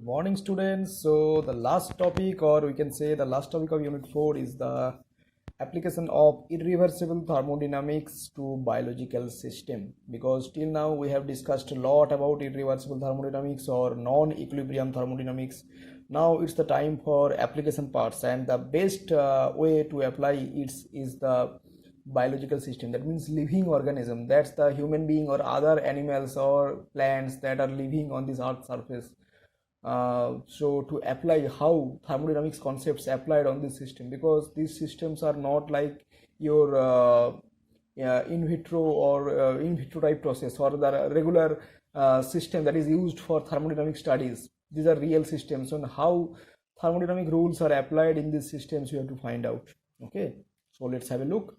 Good morning, students. So, the last topic, or we can say the last topic of Unit 4 is the application of irreversible thermodynamics to biological system. Because till now we have discussed a lot about irreversible thermodynamics or non-equilibrium thermodynamics. Now it's the time for application parts, and the best way to apply it is the biological system. That means living organism. That's the human being or other animals or plants that are living on this earth surface. So to apply how thermodynamics concepts applied on this system, because these systems are not like your in vitro or in vitro type process or the regular system that is used for thermodynamic studies. These are real systems, and how thermodynamic rules are applied in these systems you have to find out. Okay, so let's have a look.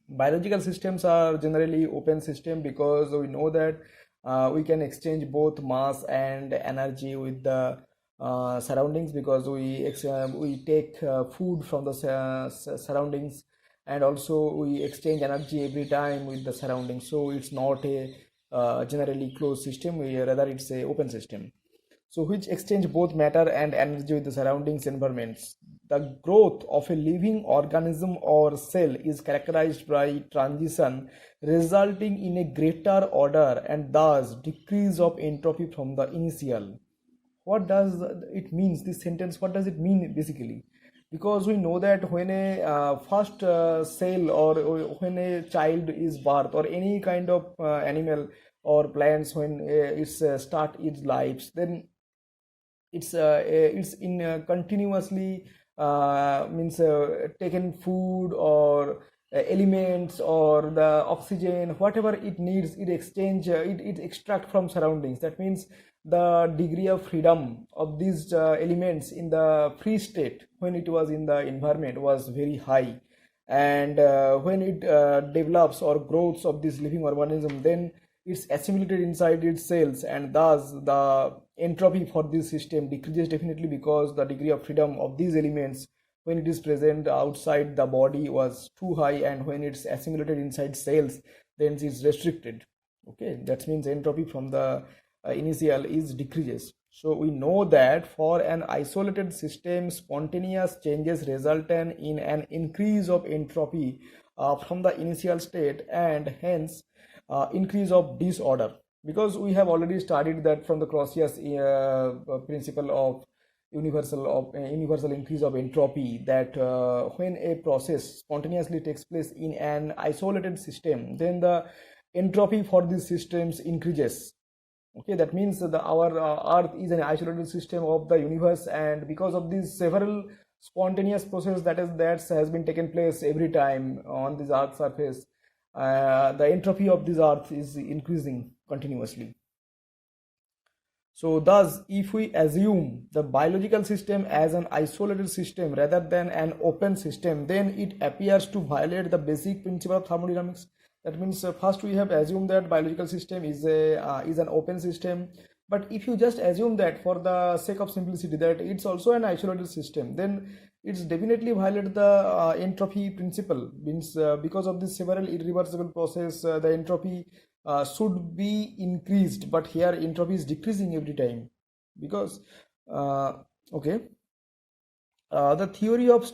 Biological systems are generally open system because we know that we can exchange both mass and energy with the surroundings, because we take food from the surroundings, and also we exchange energy every time with the surroundings. So it's not a generally closed system, rather it's a open system, so which exchange both matter and energy with the surroundings environments. The growth of a living organism or cell is characterized by transition resulting in a greater order and thus decrease of entropy from the initial. What does it means, this sentence? What does it mean basically? Because we know that when a first cell or when a child is birth, or any kind of animal or plants, when it's start its lives, then it's in continuously means taken food or elements or the oxygen, whatever it needs, it exchange it extract from surroundings. That means the degree of freedom of these elements in the free state when it was in the environment was very high, and when it develops or grows of this living organism, then it's assimilated inside its cells, and thus the entropy for this system decreases definitely, because the degree of freedom of these elements when it is present outside the body was too high, and when it's assimilated inside cells, then it's restricted. Okay, that means entropy from the initial is decreases. So we know that for an isolated system, spontaneous changes result in an increase of entropy from the initial state, and hence increase of disorder, because we have already studied that from the Clausius principle of universal increase of entropy, that when a process spontaneously takes place in an isolated system, then the entropy for these systems increases. Okay, that means that our earth is an isolated system of the universe, and because of these several spontaneous process that has been taken place every time on this earth surface, the entropy of this earth is increasing continuously. So thus, if we assume the biological system as an isolated system rather than an open system, then it appears to violate the basic principle of thermodynamics. That means first we have assumed that biological system is an open system. But if you just assume that for the sake of simplicity that it's also an isolated system, then it's definitely violate the entropy principle. Means because of this several irreversible process, the entropy should be increased, but here entropy is decreasing every time, because okay, the theory of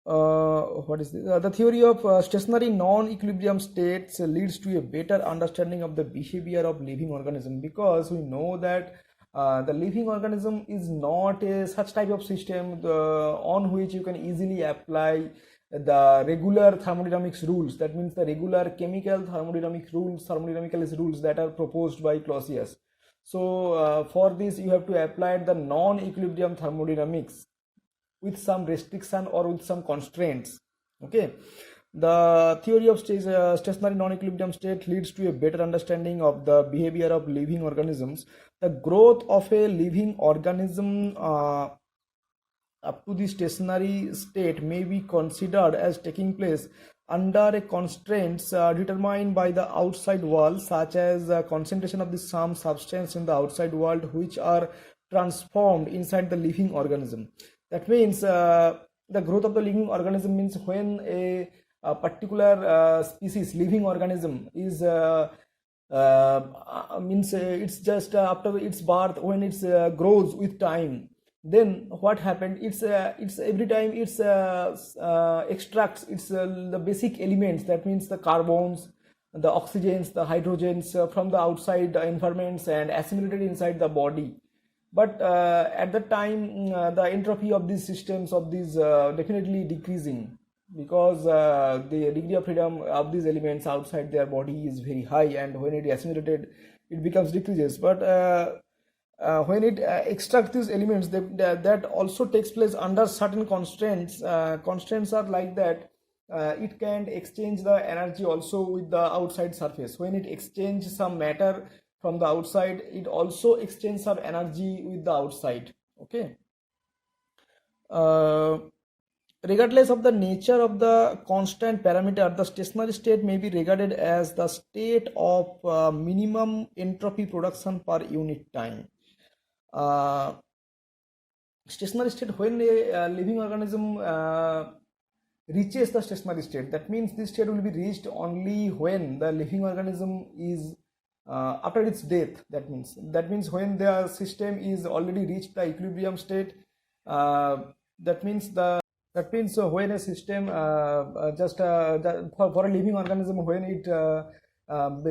what is this? The theory of stationary non-equilibrium states leads to a better understanding of the behavior of living organism, because we know that the living organism is not a such type of system on which you can easily apply the regular thermodynamics rules. That means the regular chemical thermodynamic rules, thermodynamical rules that are proposed by Clausius. So for this you have to apply the non-equilibrium thermodynamics with some restriction or with some constraints. Okay, the theory of stationary non-equilibrium state leads to a better understanding of the behavior of living organisms. The growth of a living organism up to the stationary state may be considered as taking place under a constraints determined by the outside world, such as concentration of the some substance in the outside world which are transformed inside the living organism. That means the growth of the living organism means when a particular species living organism is means it's just after its birth, when it's grows with time, then what happened, it's every time it's extracts its the basic elements, that means the carbons, the oxygens, the hydrogens from the outside environments and assimilated inside the body. But at that time, the entropy of these systems of these definitely decreasing, because the degree of freedom of these elements outside their body is very high, and when it is assimilated, it becomes decreases. But when it extracts these elements, that also takes place under certain constraints. Constraints are like that, it can exchange the energy also with the outside surface. When it exchanges some matter from the outside, it also exchanges some energy with the outside. Okay. Regardless of the nature of the constant parameter, the stationary state may be regarded as the state of minimum entropy production per unit time. Stationary state, when a living organism reaches the stationary state, that means this state will be reached only when the living organism is after its death. That means when the system is already reached the equilibrium state. That means when a system for a living organism, when it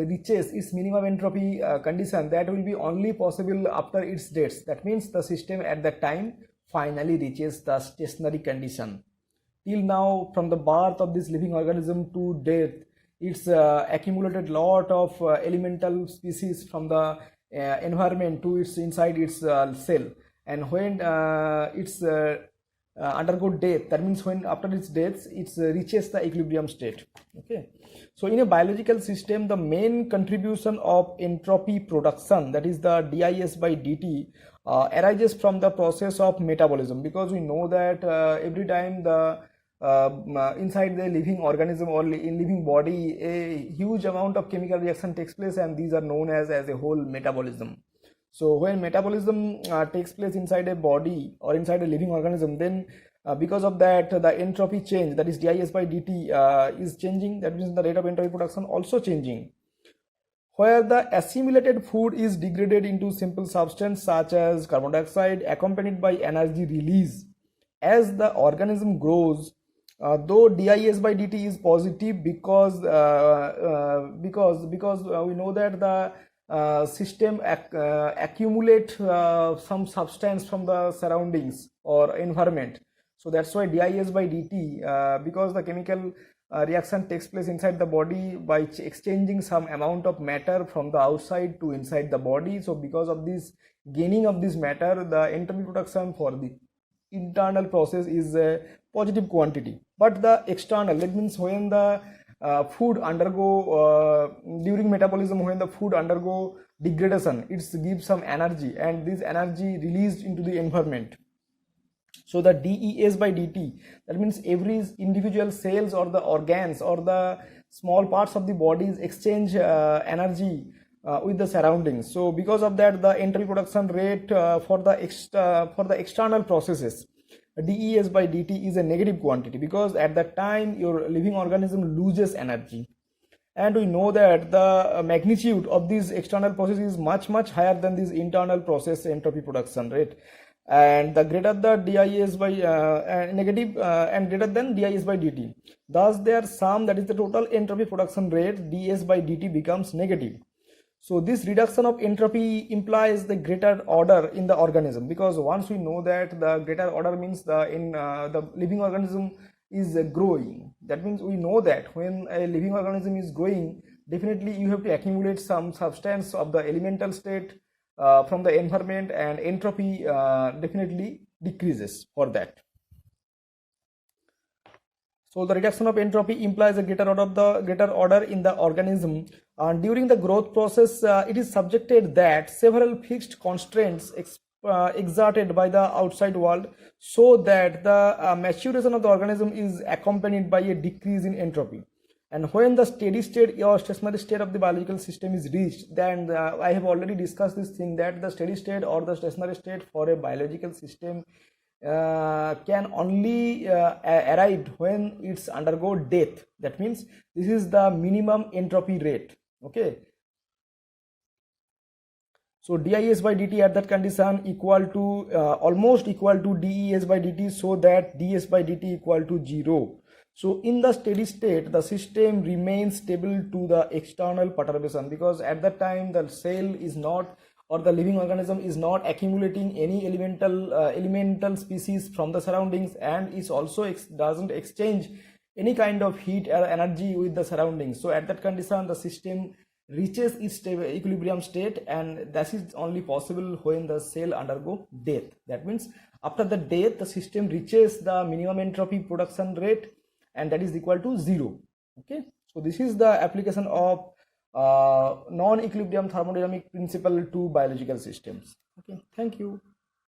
reaches its minimum entropy condition, that will be only possible after its death. That means the system at that time finally reaches the stationary condition. Till now, from the birth of this living organism to death, it's accumulated lot of elemental species from the environment to its inside its cell. And when it's undergo death, that means when after its death, it reaches the equilibrium state. Okay. So in a biological system, the main contribution of entropy production, that is the dis by dt, arises from the process of metabolism, because we know that every time the inside the living organism or in living body, a huge amount of chemical reaction takes place, and these are known as a whole metabolism. So when metabolism takes place inside a body or inside a living organism, then because of that, the entropy change, that is dis by dt, is changing. That means the rate of entropy production also changing. Where the assimilated food is degraded into simple substance such as carbon dioxide, accompanied by energy release as the organism grows. Though dis by dt is positive, because we know that the system accumulate some substance from the surroundings or environment. So that's why dis by dt, because the chemical reaction takes place inside the body by exchanging some amount of matter from the outside to inside the body. So because of this gaining of this matter, the entropy production for the internal process is a positive quantity. But the external, that means when the food undergo during metabolism, when the food undergo degradation, it gives some energy, and this energy released into the environment. So the des by dt, that means every individual cells or the organs or the small parts of the bodies exchange energy with the surroundings. So because of that, the entropy production rate for the external processes, des by dt, is a negative quantity, because at that time your living organism loses energy. And we know that the magnitude of this external process is much higher than this internal process entropy production rate. And the greater the dis by negative and greater than dis by dt, thus their sum, that is the total entropy production rate, ds by dt, becomes negative. So this reduction of entropy implies the greater order in the organism, because once we know that the greater order means the living organism is growing. That means we know that when a living organism is growing, definitely you have to accumulate some substance of the elemental state from the environment, and entropy definitely decreases for that. So the reduction of entropy implies a greater order in the organism. And during the growth process, it is subjected that several fixed constraints exerted by the outside world, so that the maturation of the organism is accompanied by a decrease in entropy. And when the steady state or stationary state of the biological system is reached, then I have already discussed this thing, that the steady state or the stationary state for a biological system can only arrive when it's undergo death. That means this is the minimum entropy rate. Okay. So dis by dt at that condition equal to almost equal to des by dt, so that ds by dt equal to 0. So in the steady state, the system remains stable to the external perturbation, because at that time the cell is not, or the living organism is not accumulating any elemental species from the surroundings, and is also doesn't exchange any kind of heat or energy with the surroundings. So at that condition the system reaches its equilibrium state, and that is only possible when the cell undergo death. That means after the death the system reaches the minimum entropy production rate, and that is equal to 0. Okay, so this is the application of non-equilibrium thermodynamic principle to biological systems. Okay, thank you.